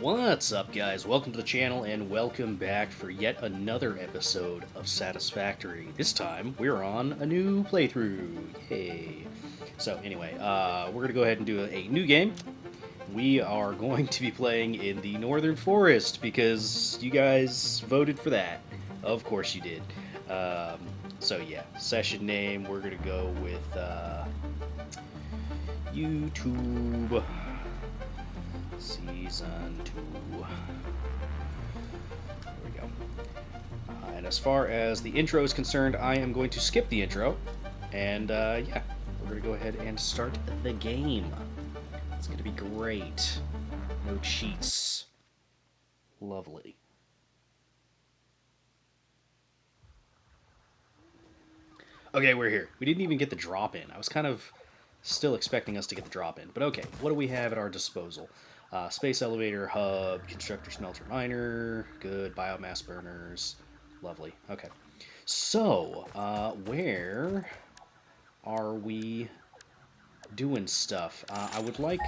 What's up, guys? Welcome to the channel and welcome back for yet another episode of Satisfactory. This time we're on a new playthrough. Yay! So anyway, we're going to go ahead and do a new game. We are going to be playing in the Northern Forest because you guys voted for that. Of course you did. So yeah, session name, we're going to go with YouTube Season 2. There we go. And as far as the intro is concerned, I am going to skip the intro. And yeah, we're going to go ahead and start the game. It's going to be great. No cheats. Lovely. Okay, we're here. We didn't even get the drop in. I was kind of still expecting us to get the drop in. But okay, what do we have at our disposal? Space elevator, hub, constructor, smelter, miner. Good. Biomass burners. Lovely. Okay. So, where are we doing stuff? I would like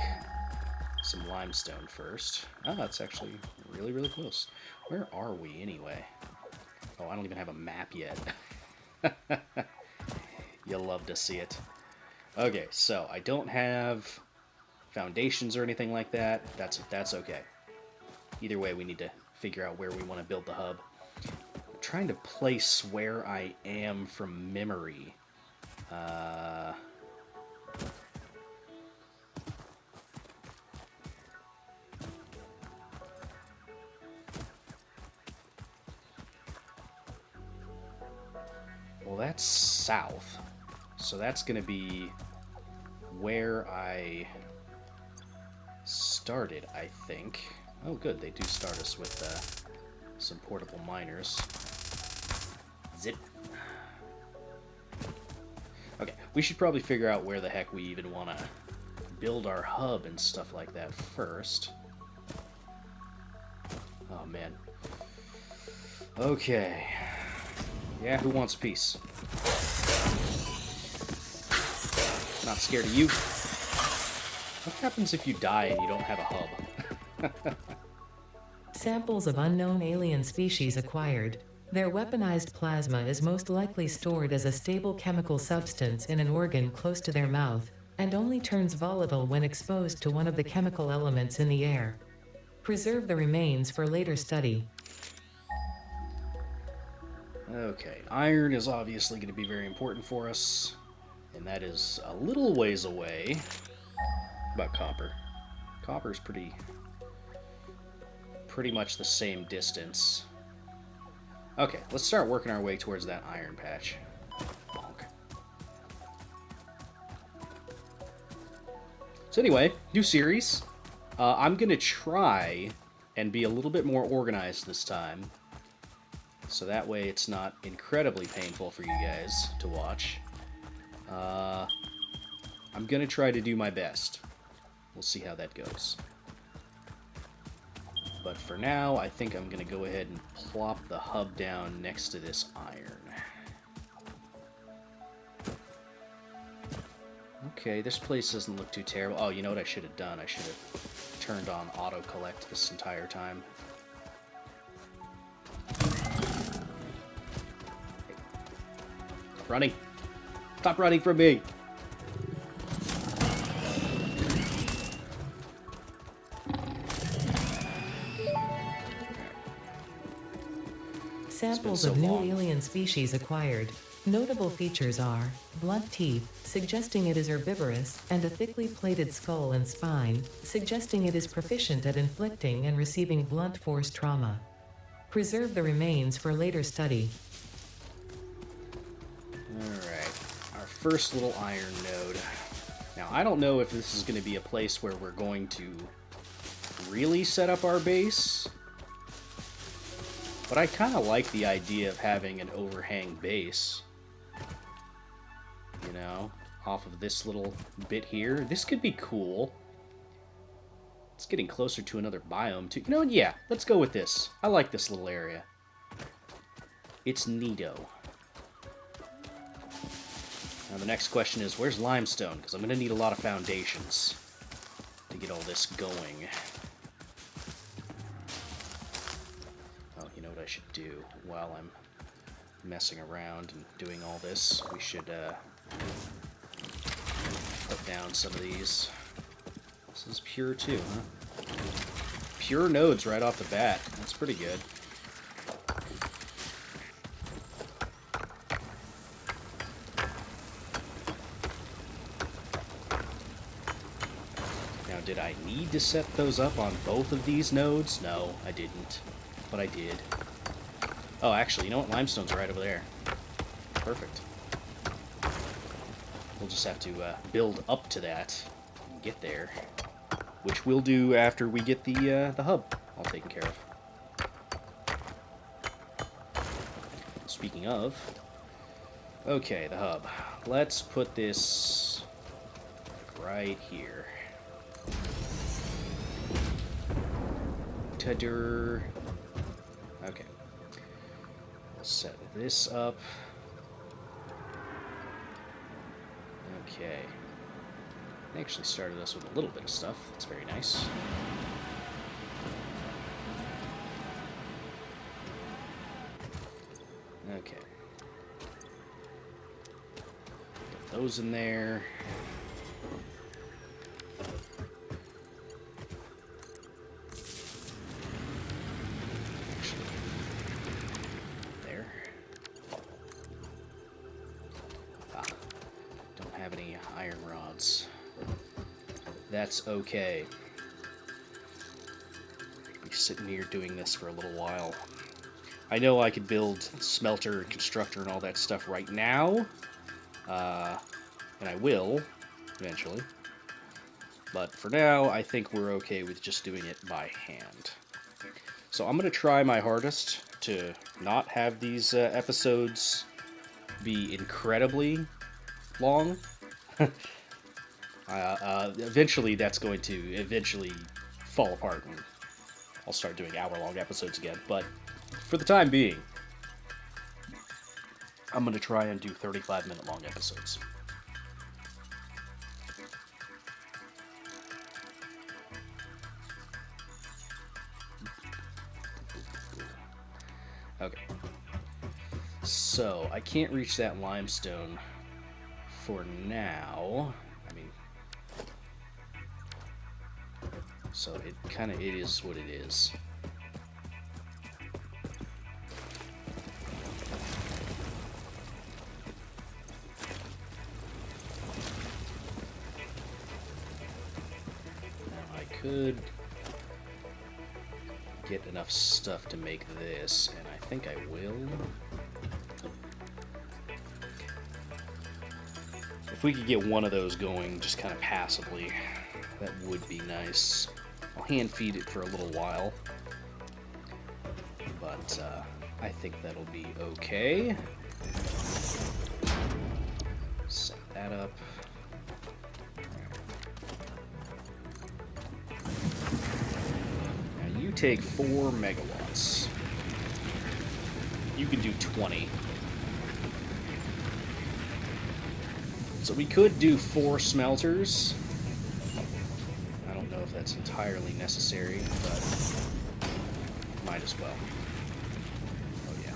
some limestone first. Oh, that's actually really, really close. Where are we, anyway? Oh, I don't even have a map yet. You'll love to see it. Okay, so I don't have foundations or anything like that. That's okay. Either way, we need to figure out where we want to build the hub. I'm trying to place where I am from memory. Well, that's south. So that's going to be where I started, I think. Oh, good. They do start us with some portable miners. Zip. Okay, we should probably figure out where the heck we even want to build our hub and stuff like that first. Oh, man. Okay. Yeah, who wants peace? Not scared of you. What happens if you die and you don't have a hub? Samples of unknown alien species acquired. Their weaponized plasma is most likely stored as a stable chemical substance in an organ close to their mouth, and only turns volatile when exposed to one of the chemical elements in the air. Preserve the remains for later study. Okay, iron is obviously going to be very important for us, and that is a little ways away. What about copper? Copper's pretty much the same distance. Okay, let's start working our way towards that iron patch. Bonk. So anyway, new series. I'm going to try and be a little bit more organized this time. So that way it's not incredibly painful for you guys to watch. I'm going to try to do my best. We'll see how that goes. But for now, I think I'm going to go ahead and plop the hub down next to this iron. Okay, this place doesn't look too terrible. Oh, you know what I should have done? I should have turned on auto-collect this entire time. Stop running! Stop running from me! Samples of new alien species acquired. Notable features are blunt teeth, suggesting it is herbivorous, and a thickly plated skull and spine, suggesting it is proficient at inflicting and receiving blunt force trauma. Preserve the remains for later study. Alright, our first little iron node. Now, I don't know if this is going to be a place where we're going to really set up our base, but I kind of like the idea of having an overhang base. You know, off of this little bit here. This could be cool. It's getting closer to another biome, too. You know what? Yeah, let's go with this. I like this little area. It's neato. Now the next question is, where's limestone? Because I'm going to need a lot of foundations to get all this going. I should do while I'm messing around and doing all this. We should put down some of these. This is pure too, huh? Pure nodes right off the bat. That's pretty good. Now, did I need to set those up on both of these nodes? No, I didn't. But I did. Oh, actually, you know what? Limestone's right over there. Perfect. We'll just have to build up to that and get there. Which we'll do after we get the hub all taken care of. Speaking of... Okay, the hub. Let's put this right here. Ta-dur. Okay. We'll set this up. Okay. They actually started us with a little bit of stuff. That's very nice. Okay. Put those in there. Actually, there. Ah, don't have any iron rods. That's okay. I'll be sitting here doing this for a little while. I know I could build smelter and constructor and all that stuff right now, and I will, eventually. But for now, I think we're okay with just doing it by hand. So I'm going to try my hardest to not have these episodes be incredibly long. Eventually, that's going to fall apart, and I'll start doing hour-long episodes again. But for the time being, I'm going to try and do 35-minute long episodes. Okay. So, I can't reach that limestone for now. I mean, so it is what it is. Now, I could get enough stuff to make this, and I think I will. If we could get one of those going just kind of passively, that would be nice. I'll hand feed it for a little while, but I think that'll be okay. Set that up. Now you take 4 megawatts. You can do 20. So we could do 4 smelters. I don't know if that's entirely necessary, but might as well. Oh yeah.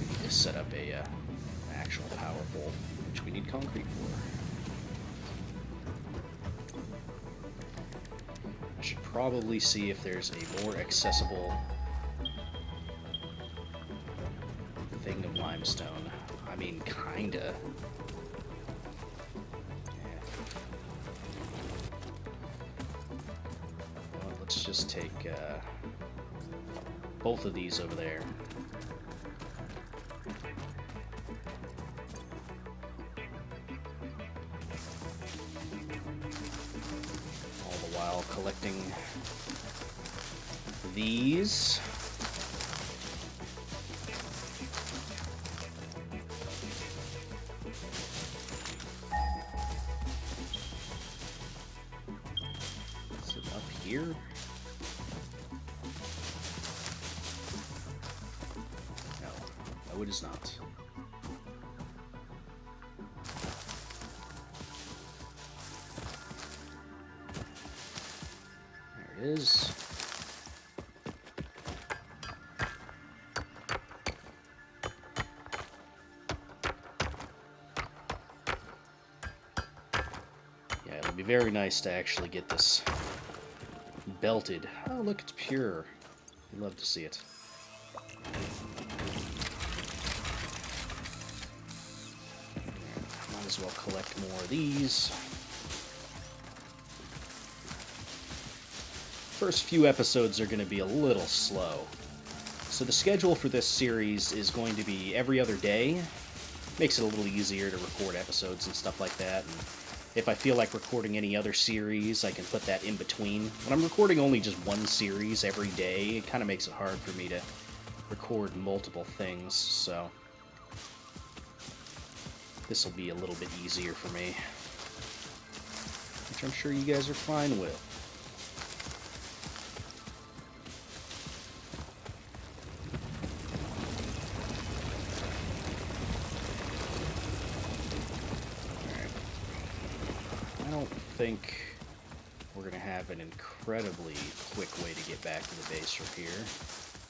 We need to set up a actual power pole, which we need concrete for. I should probably see if there's a more accessible thing of limestone. I mean, kinda. Let's just take both of these over there. All the while collecting these. Is it up here? No, it is not. There it is. very nice to actually get this belted. Oh, look, it's pure. I'd love to see it. Might as well collect more of these. First few episodes are going to be a little slow. So the schedule for this series is going to be every other day. Makes it a little easier to record episodes and stuff like that. And if I feel like recording any other series, I can put that in between. When I'm recording only just one series every day, it kind of makes it hard for me to record multiple things, so this will be a little bit easier for me, which I'm sure you guys are fine with. I don't think we're going to have an incredibly quick way to get back to the base from here.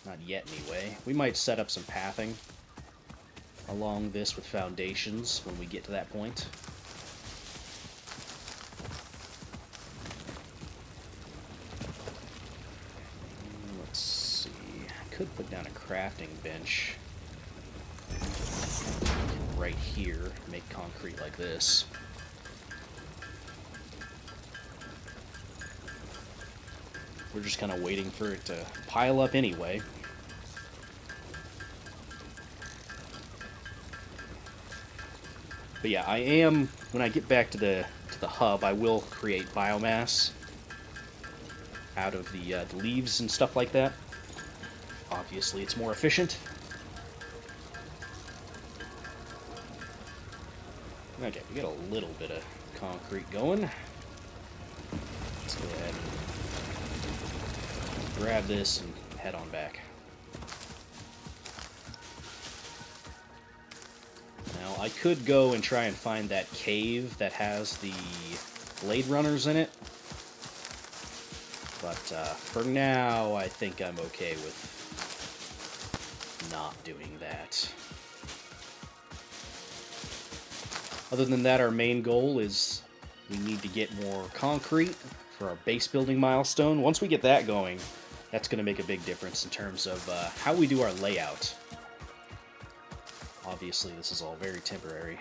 Not yet, anyway. We might set up some pathing along this with foundations when we get to that point. Let's see. I could put down a crafting bench right here, make concrete like this. We're just kind of waiting for it to pile up anyway. But yeah, I am, when I get back to the hub, I will create biomass out of the leaves and stuff like that. Obviously, it's more efficient. Okay, we got a little bit of concrete going. Let's go ahead and grab this and head on back. Now, I could go and try and find that cave that has the blade runners in it. But for now, I think I'm okay with not doing that. Other than that, our main goal is we need to get more concrete for our base building milestone. Once we get that going, that's going to make a big difference in terms of how we do our layout. Obviously, this is all very temporary.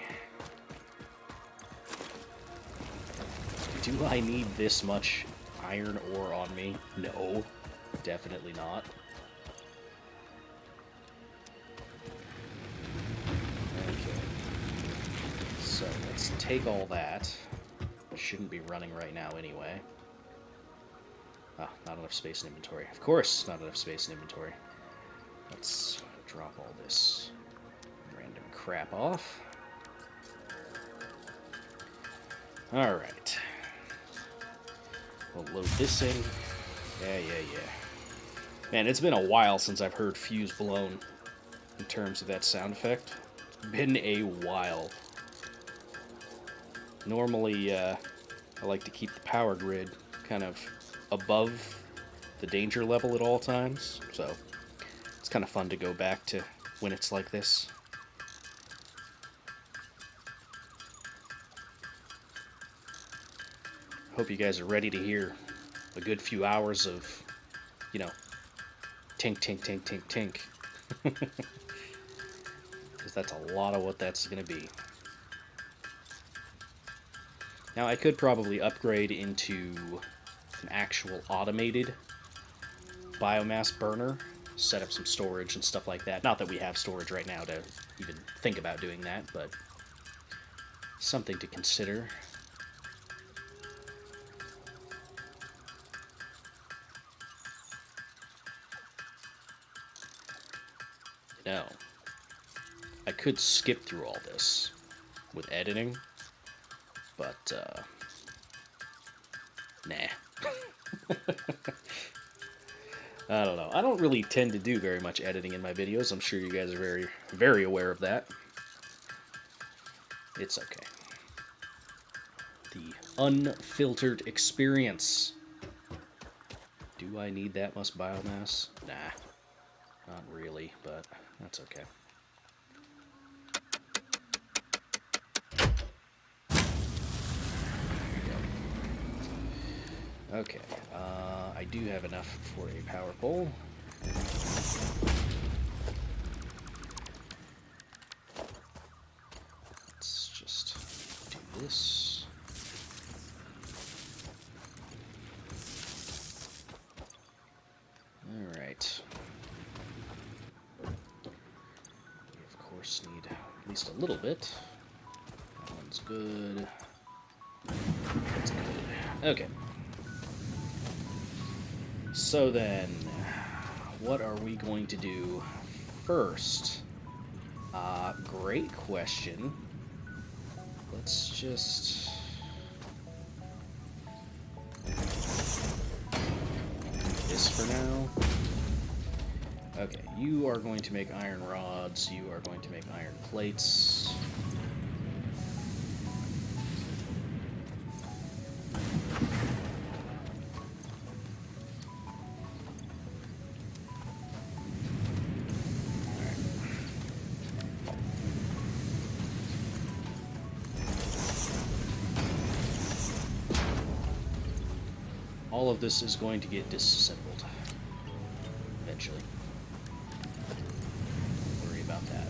Do I need this much iron ore on me? No, definitely not. Okay. So, let's take all that. Shouldn't be running right now anyway. Ah, not enough space in inventory. Of course, not enough space in inventory. Let's drop all this random crap off. Alright. We'll load this in. Yeah. Man, it's been a while since I've heard fuse blown in terms of that sound effect. It's been a while. Normally, I like to keep the power grid kind of above the danger level at all times, so it's kind of fun to go back to when it's like this. Hope you guys are ready to hear a good few hours of, you know, tink, tink, tink, tink, tink. Because that's a lot of what that's going to be. Now, I could probably upgrade into an actual automated biomass burner, set up some storage and stuff like that. Not that we have storage right now to even think about doing that, but something to consider. No. I could skip through all this with editing, but, nah. I don't know. I don't really tend to do very much editing in my videos. I'm sure you guys are very, very aware of that. It's okay. The unfiltered experience. Do I need that much biomass? Nah. Not really, but that's okay. There we go. Okay, I do have enough for a power pole. Let's just do this. Alright. We, of course, need at least a little bit. That one's good. That's good. Okay. So then, what are we going to do first? Great question. Let's just... this for now. Okay, you are going to make iron rods, you are going to make iron plates. All of this is going to get disassembled eventually. Don't worry about that.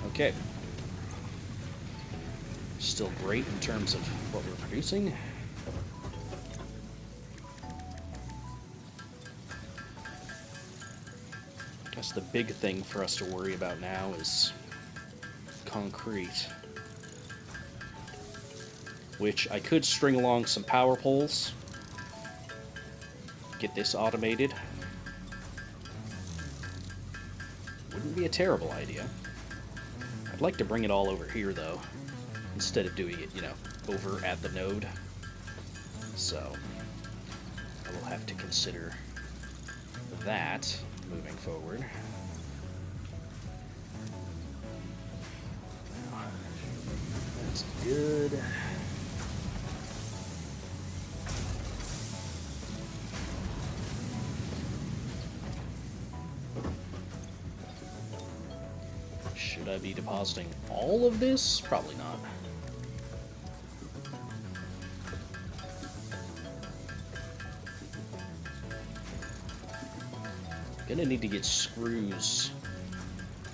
Okay. Still great in terms of what we're producing. Guess the big thing for us to worry about now is concrete, which I could string along some power poles, get this automated. Wouldn't be a terrible idea. I'd like to bring it all over here though, instead of doing it, you know, over at the node. So I will have to consider that moving forward. That's good. Should I be depositing all of this? Probably not. Gonna need to get screws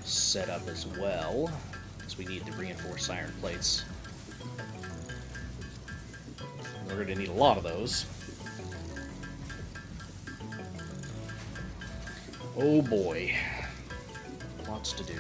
set up as well, because we need the reinforced iron plates. We're gonna need a lot of those. Oh boy. Lots to do.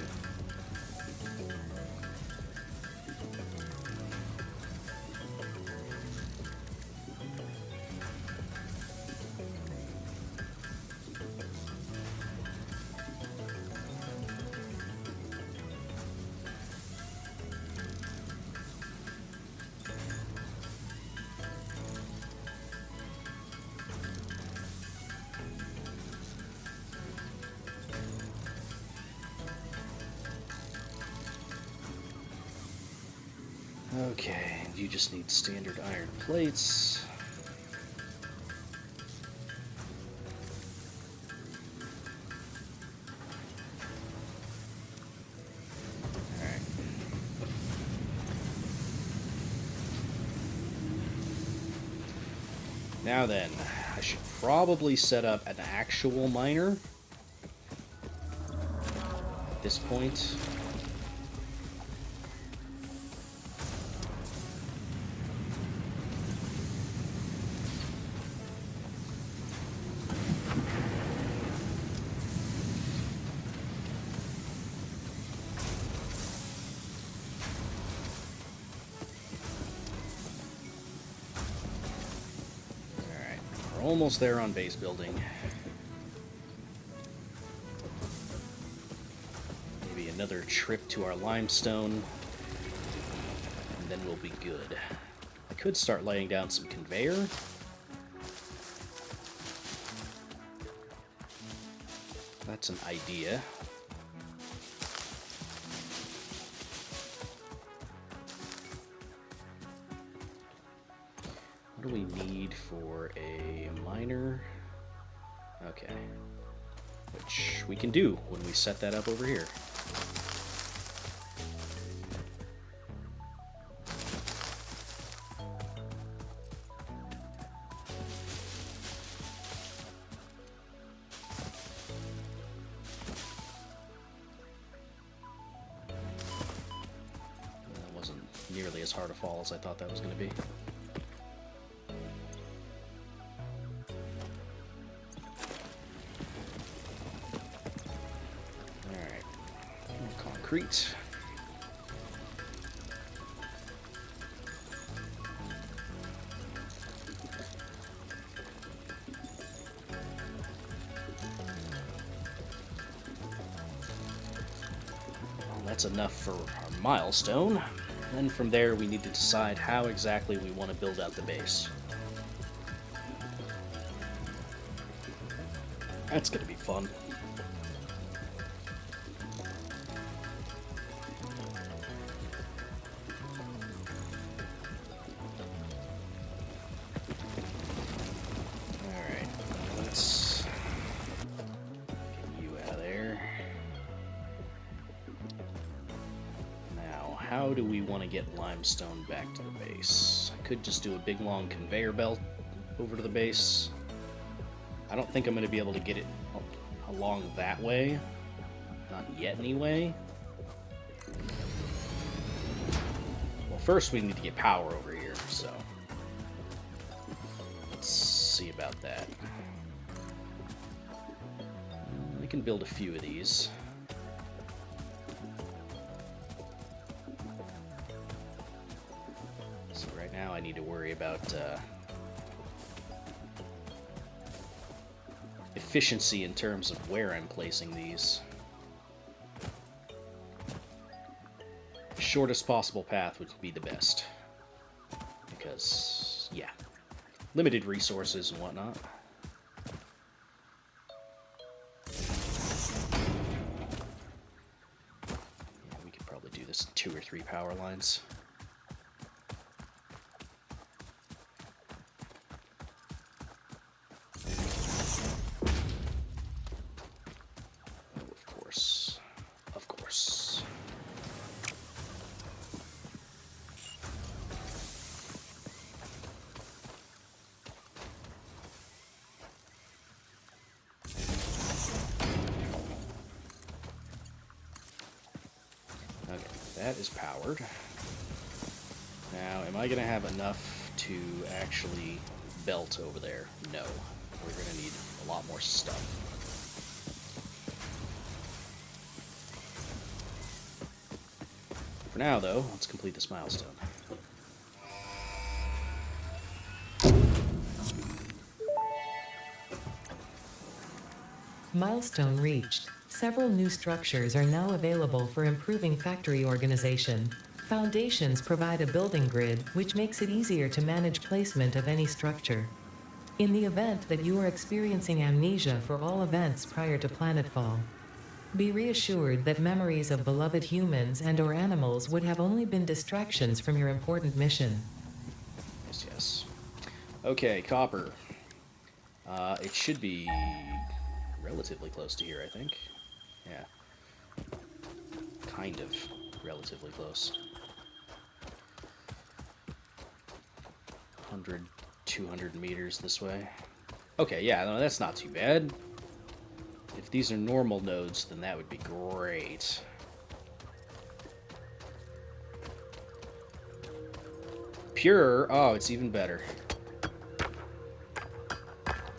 Okay, you just need standard iron plates. Alright. Now then, I should probably set up an actual miner at this point. Almost there on base building. Maybe another trip to our limestone, and then we'll be good. I could start laying down some conveyor. That's an idea. What do we need for a miner? Okay. Which we can do when we set that up over here. That wasn't nearly as hard a fall as I thought that was going to be. Concrete. Well, that's enough for our milestone. Then from there we need to decide how exactly we want to build out the base. That's going to be fun. How do we want to get limestone back to the base? I could just do a big long conveyor belt over to the base. I don't think I'm going to be able to get it along that way. Not yet, anyway. Well, first we need to get power over here, so let's see about that. We can build a few of these. Now I need to worry about efficiency in terms of where I'm placing these. Shortest possible path would be the best. Because, yeah, limited resources and whatnot. Yeah, we could probably do this in 2 or 3 power lines. Okay, that is powered. Now, am I going to have enough to actually belt over there? No. We're going to need a lot more stuff. For now, though, let's complete this milestone. Milestone reached. Several new structures are now available for improving factory organization. Foundations provide a building grid, which makes it easier to manage placement of any structure. In the event that you are experiencing amnesia for all events prior to planetfall, be reassured that memories of beloved humans and/or animals would have only been distractions from your important mission. Yes, yes. Okay, copper. It should be relatively close to here, I think. Yeah. Kind of relatively close. 100, 200 meters this way. Okay, yeah, no, that's not too bad. If these are normal nodes, then that would be great. Pure? Oh, it's even better.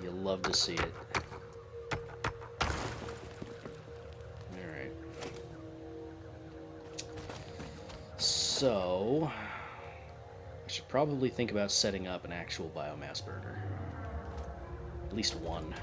You'll love to see it. Alright. So, I should probably think about setting up an actual biomass burner. At least one.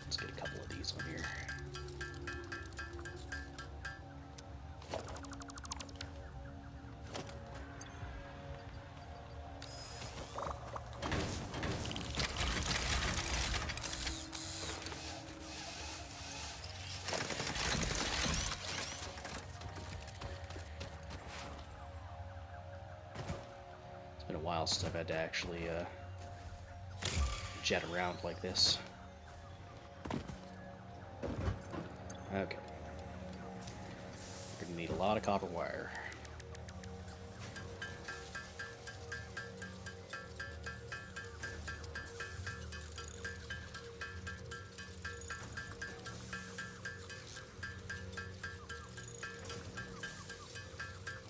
Let's get a couple of these on here. while since I've had to actually jet around like this. Okay. We're gonna need a lot of copper wire.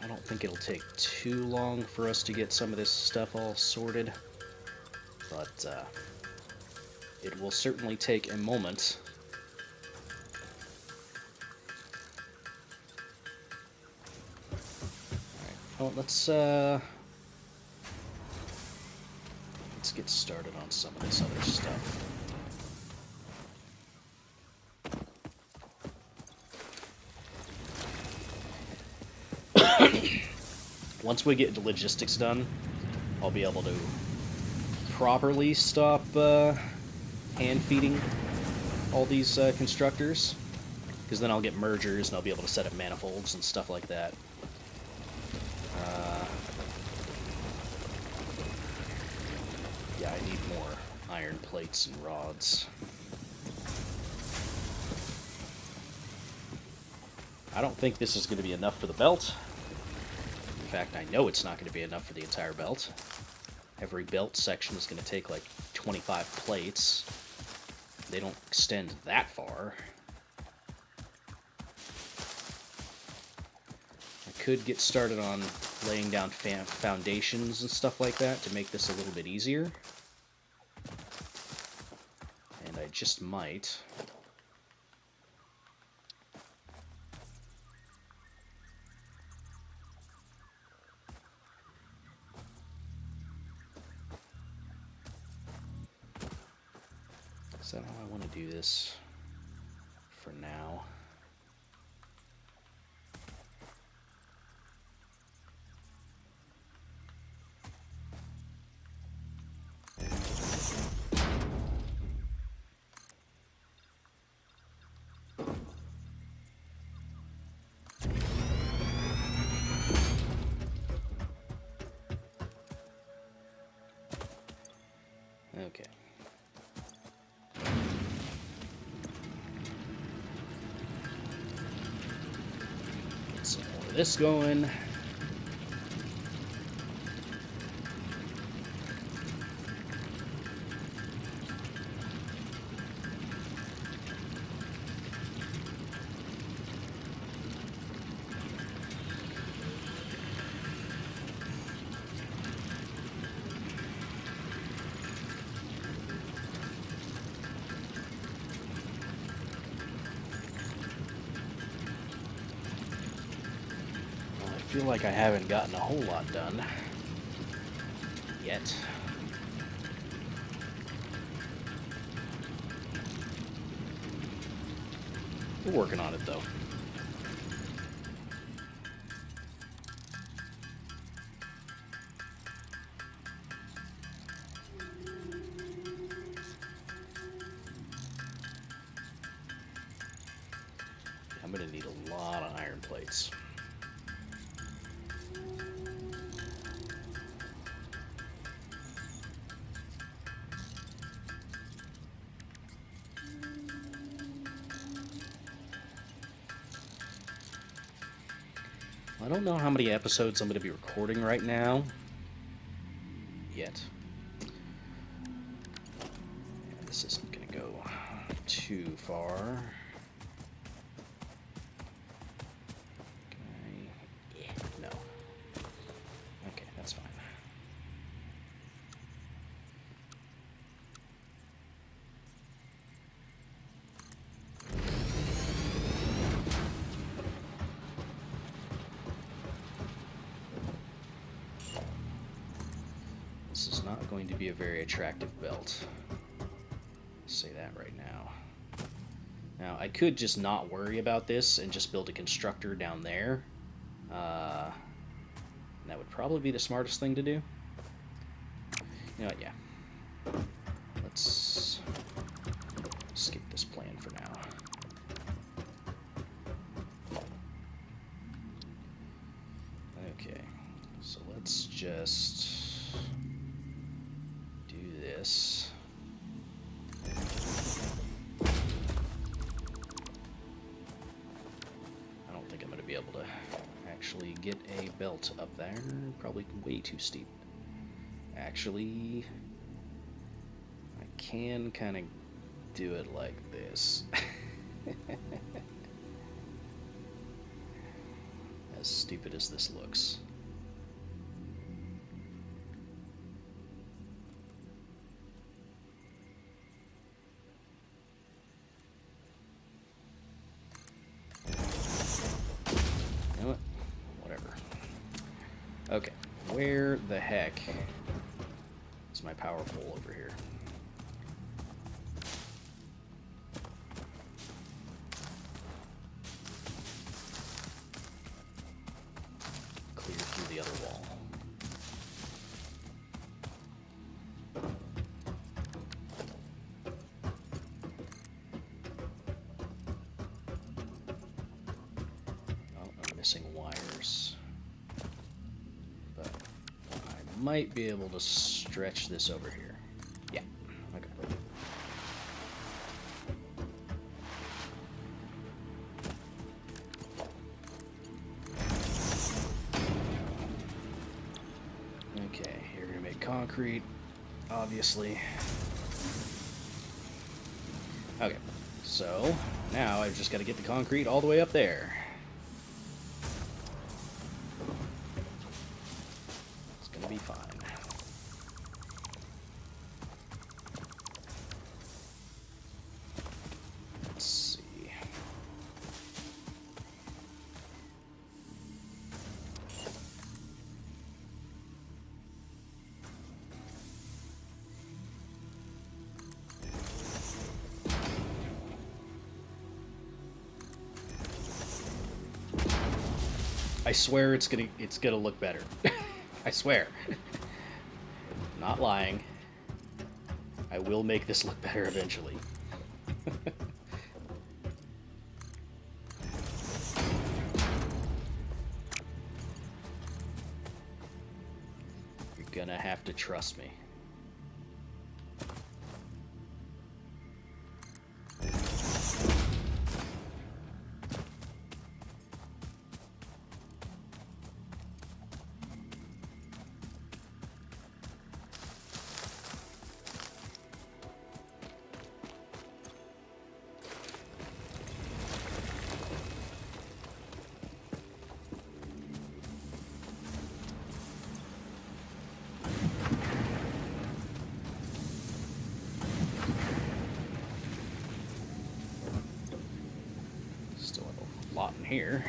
I don't think it'll take too long for us to get some of this stuff all sorted, but it will certainly take a moment. Well, let's get started on some of this other stuff. Once we get the logistics done, I'll be able to properly stop hand feeding all these constructors, because then I'll get mergers and I'll be able to set up manifolds and stuff like that. Yeah, I need more iron plates and rods. I don't think this is going to be enough for the belt. In fact, I know it's not going to be enough for the entire belt. Every belt section is going to take like 25 plates. They don't extend that far. I could get started on laying down foundations and stuff like that to make this a little bit easier. And I just might. Is that how I want to do this for now? Okay. Get some more of this going. I feel like I haven't gotten a whole lot done yet. We're working on it though. I'm gonna need a lot of iron plates. I don't know how many episodes I'm going to be recording right now yet. Yeah, this isn't going to go too far. Okay. Yeah, no. Okay, that's fine. This is not going to be a very attractive belt. I'll say that right now. Now, I could just not worry about this and just build a constructor down there. That would probably be the smartest thing to do. You know what, yeah. Let's skip this plan for now. Okay, so let's just this. I don't think I'm going to be able to actually get a belt up there. Probably way too steep. Actually, I can kind of do it like this. As stupid as this looks. You know what? Whatever. Okay, where the heck is my power pole over here? Clear through the other wall. Oh, I'm missing wires. But I might be able to stretch this over here. Yeah, okay. Okay, you're gonna make concrete, obviously. Okay, so now I've just got to get the concrete all the way up there. It's gonna be fine. Let's see. I swear it's gonna look better. I swear. Not lying. I will make this look better eventually. You're gonna have to trust me. Still have a lot in here.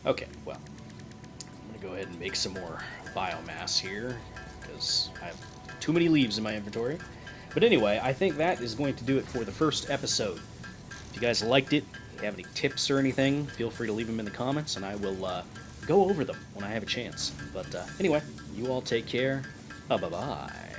Okay, well, I'm gonna go ahead and make some more biomass here because I have too many leaves in my inventory. But anyway, I think that is going to do it for the first episode. If you guys liked it, if you have any tips or anything, feel free to leave them in the comments and I will go over them when I have a chance. But anyway, you all take care. Bye-bye.